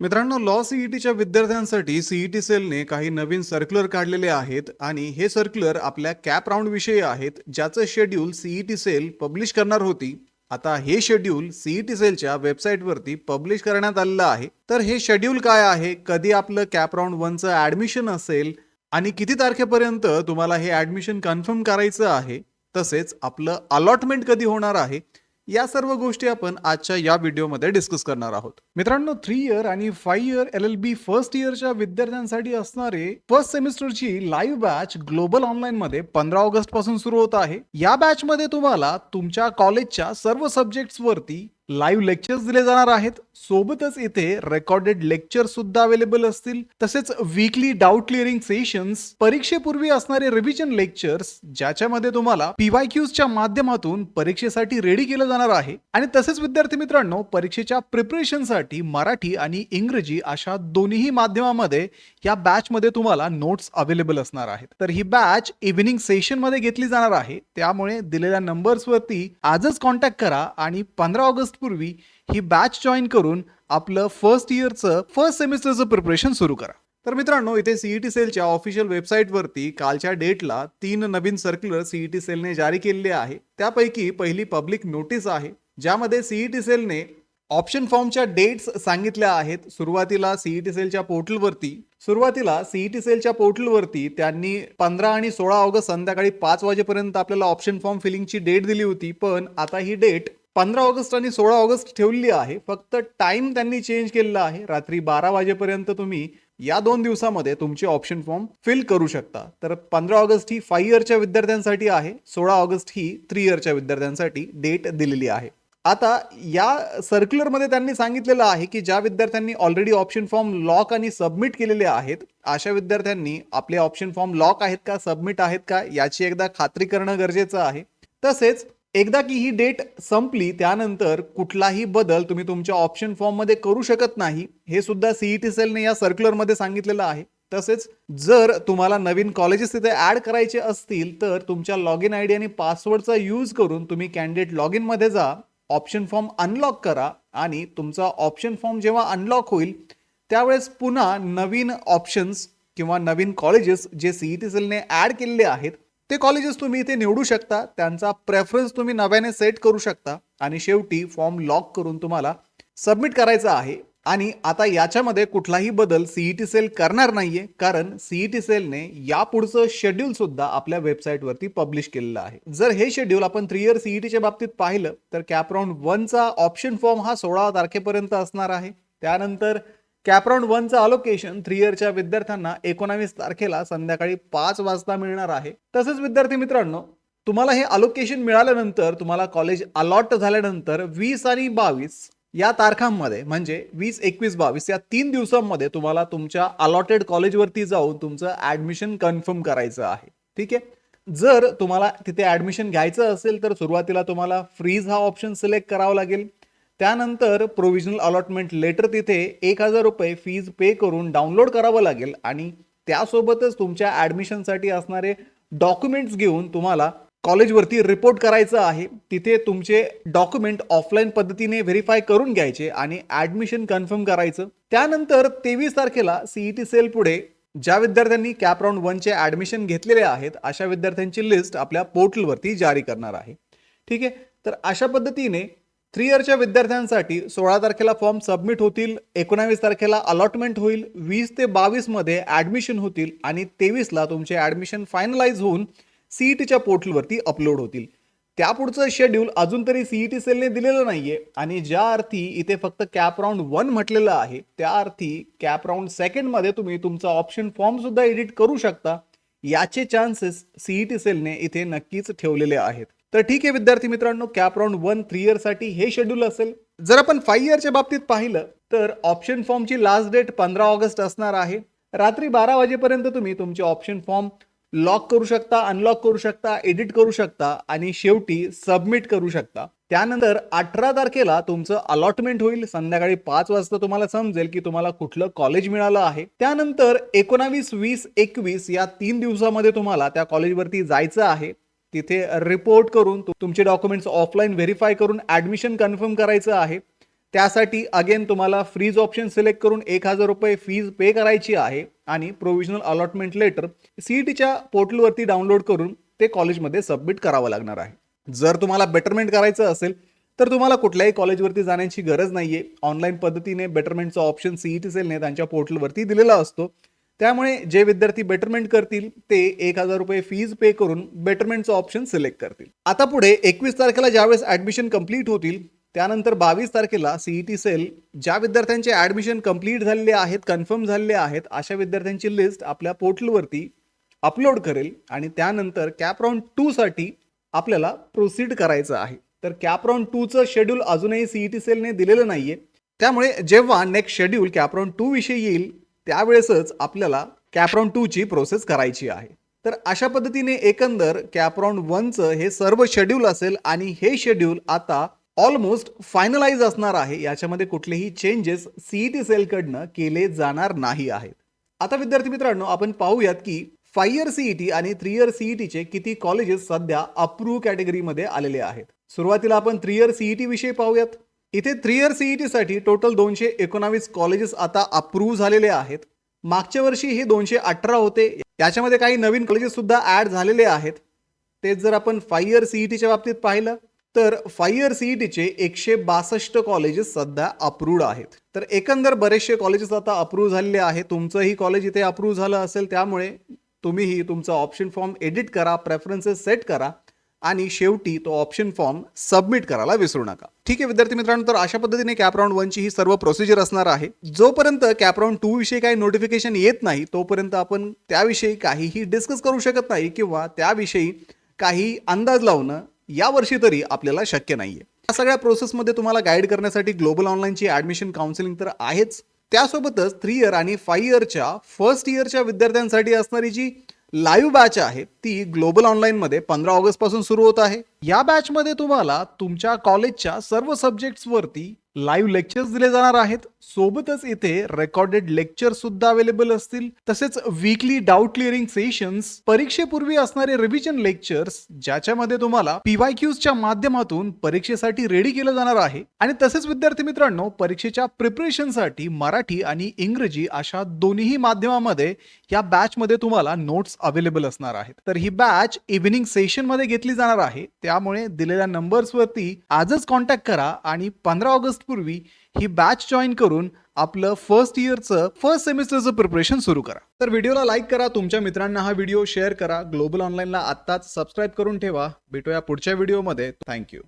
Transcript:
मित्रांनो, लॉ सीईटीच्या विद्यार्थ्यांसाठी सीईटी सेलने काही नवीन सर्क्युलर काढलेले आहेत आणि हे सर्क्युलर आपल्या कॅप राऊंड विषयी आहेत, ज्याचं शेड्यूल सीईटी सेल पब्लिश करणार होती. आता हे शेड्यूल सीईटी सेलच्या वेबसाईटवरती पब्लिश करण्यात आलेलं आहे. तर हे शेड्यूल काय आहे, कधी आपलं कॅप राऊंड 1चं ॲडमिशन असेल आणि किती तारखेपर्यंत तुम्हाला हे ॲडमिशन कन्फर्म करायचं आहे, तसेच आपलं अलॉटमेंट कधी होणार आहे, या सर्व गोष्टी आपण आजच्या या व्हिडिओमध्ये डिस्कस करणार आहोत. मित्रांनो, 3 इयर आणि 5 इयर LLB फर्स्ट इयरच्या विद्यार्थ्यांसाठी असणारे फर्स्ट सेमिस्टरची लाईव्ह बॅच ग्लोबल ऑनलाईन मध्ये 15 ऑगस्ट पासून सुरू होत आहे. या बॅच मध्ये तुम्हाला तुमच्या कॉलेजच्या सर्व सब्जेक्ट्स वरती लाईव्ह लेक्चर्स दिले जाणार आहेत. सोबतच इथे रेकॉर्डेड लेक्चर सुद्धा अवेलेबल असतील. तसेच वीकली डाऊट क्लिअरिंग सेशन्स, परीक्षेपूर्वी असणारे रिव्हिजन लेक्चर्स, ज्याच्यामध्ये तुम्हाला PYQs च्या माध्यमातून परीक्षेसाठी रेडी केलं जाणार आहे. आणि तसेच विद्यार्थी मित्रांनो, परीक्षेच्या प्रिपरेशनसाठी मराठी आणि इंग्रजी अशा दोन्ही माध्यमामध्ये या बॅच मध्ये तुम्हाला नोट्स अवेलेबल असणार आहेत. तर ही बॅच इव्हिनिंग सेशन मध्ये घेतली जाणार आहे. त्यामुळे दिलेल्या नंबर्सवरती आजच कॉन्टॅक्ट करा आणि 15 ऑगस्ट पूर्वी ही बॅच जॉईन करून आपलं फर्स्ट सेमिस्टरचं प्रिपरेशन सुरू करा. तर मित्रांनो, इथे सीईटी सेलच्या ऑफिशियल वेबसाईटवरती कालच्या डेटला 3 नवीन सर्क्युलर सीईटी सेलने जारी केलेले आहे. त्यापैकी पहिली पब्लिक नोटीस आहे, ज्यामध्ये सीईटी सेलने ऑप्शन फॉर्मच्या डेट्स सांगितल्या आहेत. सुरुवातीला सीईटी सेलच्या पोर्टलवरती त्यांनी 15 आणि 16 ऑगस्ट संध्याकाळी 5 वाजेपर्यंत आपल्याला ऑप्शन फॉर्म फिलिंगची डेट दिली होती. पण आता ही डेट 15 ऑगस्ट आणि 16 ऑगस्ट ठेवलेली आहे. फक्त टाइम त्यांनी चेंज केलेला आहे. रात्री 12 वाजेपर्यंत तुम्ही या 2 दिवसामध्ये तुमचे ऑप्शन फॉर्म फिल करू शकता. तर 15 ऑगस्ट ही 5 इयरच्या विद्यार्थ्यांसाठी आहे, 16 ऑगस्ट ही 3 इयरच्या विद्यार्थ्यांसाठी डेट दिलेली आहे. आता या सर्क्युलरमध्ये त्यांनी सांगितलेलं आहे की ज्या विद्यार्थ्यांनी ऑलरेडी ऑप्शन फॉर्म लॉक आणि सबमिट केलेले आहेत, अशा विद्यार्थ्यांनी आपले ऑप्शन फॉर्म लॉक आहेत का, सबमिट आहेत का, याची एकदा खात्री करणं गरजेचं आहे. तसेच एकदा की ही डेट संपली त्यानंतर कुठलाही बदल तुम्ही तुमच्या ऑप्शन फॉर्म मध्ये करू शकत नाही, हे सुद्धा सीईटी सेलने या सर्क्युलरमध्ये सांगितलेलं आहे. तसेच जर तुम्हाला नवीन कॉलेजेस तिथे ऍड करायचे असतील तर तुमच्या लॉग इन आयडी आणि पासवर्डचा यूज करून तुम्ही कॅन्डिडेट लॉग इन मध्ये जा, ऑप्शन फॉर्म अनलॉक करा आणि तुमचा ऑप्शन फॉर्म जेव्हा अनलॉक होईल त्यावेळेस पुन्हा नवीन ऑप्शन्स किंवा नवीन कॉलेजेस जे सीईटी सेलने ऍड केलेले आहेत ते कॉलेजेस तुम्ही इथे निवडू शकता. त्यांचा प्रेफरन्स तुम्ही नव्याने सेट करू शकता आणि शेवटी फॉर्म लॉक करून तुम्हाला सबमिट करायचा आहे. आणि आता याच्यामध्ये कुठलाही बदल सीईटी सेल करणार नाहीये, कारण सीईटी सेलने यापुढचं शेड्यूल सुद्धा आपल्या वेबसाईटवरती पब्लिश केलेलं आहे. जर हे शेड्यूल आपण 3 इयर सीईटीच्या बाबतीत पाहिलं तर कॅप राऊंड 1चा ऑप्शन फॉर्म हा 16 तारखेपर्यंत असणार आहे. त्यानंतर कॅप राऊंड 1चं अलोकेशन 3 इयरच्या विद्यार्थ्यांना 19 तारखेला संध्याकाळी 5 वाजता मिळणार आहे. तसेच विद्यार्थी मित्रांनो, तुम्हाला हे अलोकेशन मिळाल्यानंतर तुम्हाला कॉलेज अलॉट झाल्यानंतर 20 आणि 22 या तारखांमध्ये म्हणजे 20, 21, 22 या 3 दिवसांमध्ये तुम्हाला तुमच्या अलॉटेड कॉलेजवरती जाऊन तुमचं ऍडमिशन कन्फर्म करायचं आहे. ठीक आहे. जर तुम्हाला तिथे ऍडमिशन घ्यायचं असेल तर सुरुवातीला तुम्हाला फ्रीज हा ऑप्शन सिलेक्ट करावा लागेल. त्यानंतर प्रोव्हिजनल अलॉटमेंट लेटर तिथे 1000 रुपये फीज पे करून डाउनलोड करावं लागेल आणि त्यासोबतच तुमच्या ऍडमिशनसाठी असणारे डॉक्युमेंट्स घेऊन तुम्हाला कॉलेजवरती रिपोर्ट करायचं आहे. तिथे तुमचे डॉक्युमेंट ऑफलाईन पद्धतीने व्हेरीफाय करून घ्यायचे आणि ऍडमिशन कन्फर्म करायचं. त्यानंतर 23 तारखेला सीईटी सेल पुढे ज्या विद्यार्थ्यांनी कॅप राऊंड 1चे ऍडमिशन घेतलेले आहेत अशा विद्यार्थ्यांची लिस्ट आपल्या पोर्टलवरती जारी करणार आहे. ठीक आहे. तर अशा पद्धतीने 3 इयरच्या विद्यार्थ्यांसाठी 16 तारखेला फॉर्म सबमिट होतील, 19 तारखेला अलॉटमेंट होईल, 20 ते 22 मध्ये ऍडमिशन होतील आणि 23 ला तुमचे ऍडमिशन फायनलाइज होऊन सीईटीच्या पोर्टलवरती अपलोड होतील. त्यापुढचं शेड्यूल अजून तरी सीईटी सेलने दिलेलं नाहीये आणि ज्या अर्थी इथे फक्त कॅप राऊंड 1 म्हटलेलं आहे, त्या अर्थी कॅप राऊंड 2 मध्ये तुम्ही तुमचा ऑप्शन फॉर्म सुद्धा एडिट करू शकता. याचे चान्सेस सीईटी सेलने इथे नक्कीच ठेवलेले आहेत. तर ठीक आहे विद्यार्थी मित्रांनो, कॅप राऊंड 1 3 इयर साठी हे शेड्यूल असेल. जर आपण 5 इयरच्या बाबतीत पाहिलं तर ऑप्शन फॉर्मची लास्ट डेट 15 ऑगस्ट असणार आहे. रात्री 12 वाजेपर्यंत तुम्ही तुमचे ऑप्शन फॉर्म लॉक करू शकता, अनलॉक करू शकता, एडिट करू शकता आणि शेवटी सबमिट करू शकता. त्यानंतर 18 तारखेला तुमचं अलॉटमेंट होईल. संध्याकाळी 5 वाजता तुम्हाला समजेल की तुम्हाला कुठलं कॉलेज मिळालं आहे. त्यानंतर 19, 20, 21 या 3 दिवसामध्ये तुम्हाला त्या कॉलेजवरती जायचं आहे. तिथे रिपोर्ट करून तुमचे डॉक्युमेंट्स ऑफलाईन व्हेरीफाय करून ऍडमिशन कन्फर्म करायचं आहे. त्यासाठी अगेन तुम्हाला फ्रीज ऑप्शन सिलेक्ट करून 1000 रुपये फीज पे करायची आहे आणि प्रोव्हिजनल अलॉटमेंट लेटर सीईटीच्या पोर्टलवरती डाउनलोड करून ते कॉलेजमध्ये सबमिट करावं लागणार आहे। जर तुम्हाला बेटरमेंट करायचं असेल तर तुम्हाला कुठल्याही कॉलेजवरती जाण्याची गरज नाहीये। ऑनलाईन पद्धतीने बेटरमेंटचा ऑप्शन सीईटी सेलने त्यांच्या पोर्टलवरती दिलेला असतो। त्यामुळे जे विद्यार्थी बेटरमेंट करतील ते 1000 रुपये फीज पे करून बेटरमेंटचा ऑप्शन सिलेक्ट करतील। आता पुढे 21 तारखेला ज्यावेळेस ऍडमिशन कंप्लीट होतील त्यानंतर 22 तारखेला सीईटी सेल ज्या विद्यार्थ्यांचे ऍडमिशन कंप्लीट झालेले आहेत, कन्फर्म झालेले आहेत, अशा विद्यार्थ्यांची लिस्ट आपल्या पोर्टलवरती अपलोड करेल आणि त्यानंतर कॅप राऊंड 2 साठी आपल्याला प्रोसीड करायचं आहे। तर कॅप राऊंड 2 चं शेड्यूल अजूनही सीईटी सेलने दिलेलं नाहीये। त्यामुळे जेव्हा नेक्स्ट शेड्यूल कॅप राऊंड 2 विषयी येईल त्यावेळेसच आपल्याला कॅप राऊंड 2 ची प्रोसेस करायची आहे। तर अशा पद्धतीने एकंदर कॅप राऊंड 1 चं हे सर्व शेड्यूल असेल आणि हे शेड्यूल आता ऑलमोस्ट फायनलाइज असणार आहे। याच्यामध्ये कुठलेही चेंजेस सीईटी सेल कडनं केले जाणार नाही आहेत। आता विद्यार्थी मित्रांनो आपण पाहूयात की 5 इयर सीईटी आणि 3 इयर सीईटीचे किती कॉलेजेस सध्या अप्रूव्ह कॅटेगरीमध्ये आलेले आहेत। सुरुवातीला आपण 3 इयर सीईटी विषयी पाहूयात। इथे 3 इयर सीईटी साठी टोटल 219 कॉलेजेस आता अप्रूव्ह झालेले आहेत। मागच्या वर्षी हे 218 होते। याच्यामध्ये काही नवीन कॉलेजेस सुद्धा ऍड झालेले आहेत। तेच जर आपण 5 इयर सीईटीच्या बाबतीत पाहिलं तर 5 इयर सीईटीचे 162 कॉलेजेस सध्या अप्रूव्ड आहेत। तर एकंदर बरेचसे कॉलेजेस आता अप्रूव्ह झालेले आहेत। तुमचंही कॉलेज इथे अप्रूव्ह झालं असेल त्यामुळे तुम्हीही तुमचा ऑप्शन फॉर्म एडिट करा, प्रेफरन्सेस सेट करा आणि शेवटी तो ऑप्शन फॉर्म सबमिट करायला विसरू नका। ठीक आहे विद्यार्थी मित्रांनो, तर अशा पद्धतीने कॅप राऊंड 1 ची ही सर्व प्रोसिजर असणार आहे। जोपर्यंत कॅप राऊंड 2 विषयी काही नोटिफिकेशन येत नाही तोपर्यंत आपण त्याविषयी काहीही डिस्कस करू शकत नाही किंवा त्याविषयी काही अंदाज लावणं यावर्षी तरी आपल्याला शक्य नाहीये। या सगळ्या प्रोसेसमध्ये तुम्हाला गाईड करण्यासाठी ग्लोबल ऑनलाईनची ऍडमिशन काउन्सिलिंग तर आहेच, त्यासोबतच 3 इयर आणि 5 इयरच्या फर्स्ट इयरच्या विद्यार्थ्यांसाठी असणारी जी लाईव्ह बॅच आहे ती ग्लोबल ऑनलाईन मध्ये 15 ऑगस्ट पासून सुरू होत आहे। या बॅच मध्ये तुम्हाला तुमच्या कॉलेजच्या सर्व सब्जेक्ट्स वरती लाईव्ह लेक्चर्स दिले जाणार आहेत। सोबतच इथे रेकॉर्डेड लेक्चर सुद्धा अवेलेबल असतील। तसेच वीकली डाऊट क्लिअरिंग सेशन्स, परीक्षेपूर्वी असणारे रिव्हिजन लेक्चर्स ज्याच्यामध्ये तुम्हाला पीवायक्यूजच्या माध्यमातून परीक्षेसाठी रेडी केलं जाणार आहे। आणि तसेच विद्यार्थी मित्रांनो परीक्षेच्या प्रिपरेशनसाठी मराठी आणि इंग्रजी अशा दोन्ही माध्यमामध्ये या बॅच मध्ये तुम्हाला नोट्स अवेलेबल असणार आहेत। तर ही बॅच इव्हिनिंग सेशन मध्ये घेतली जाणार आहे। त्यामुळे दिलेल्या नंबर्स वरती आजच कॉन्टॅक्ट करा आणि 15 ऑगस्ट पूर्वी ही बॅच जॉईन करून आपलं फर्स्ट सेमिस्टरचं प्रिपरेशन सुरू करा। तर व्हिडिओला लाईक करा, तुमच्या मित्रांना हा व्हिडिओ शेअर करा, ग्लोबल ऑनलाईनला आत्ताच सबस्क्राईब करून ठेवा। भेटूया पुढच्या व्हिडिओमध्ये। थँक्यू।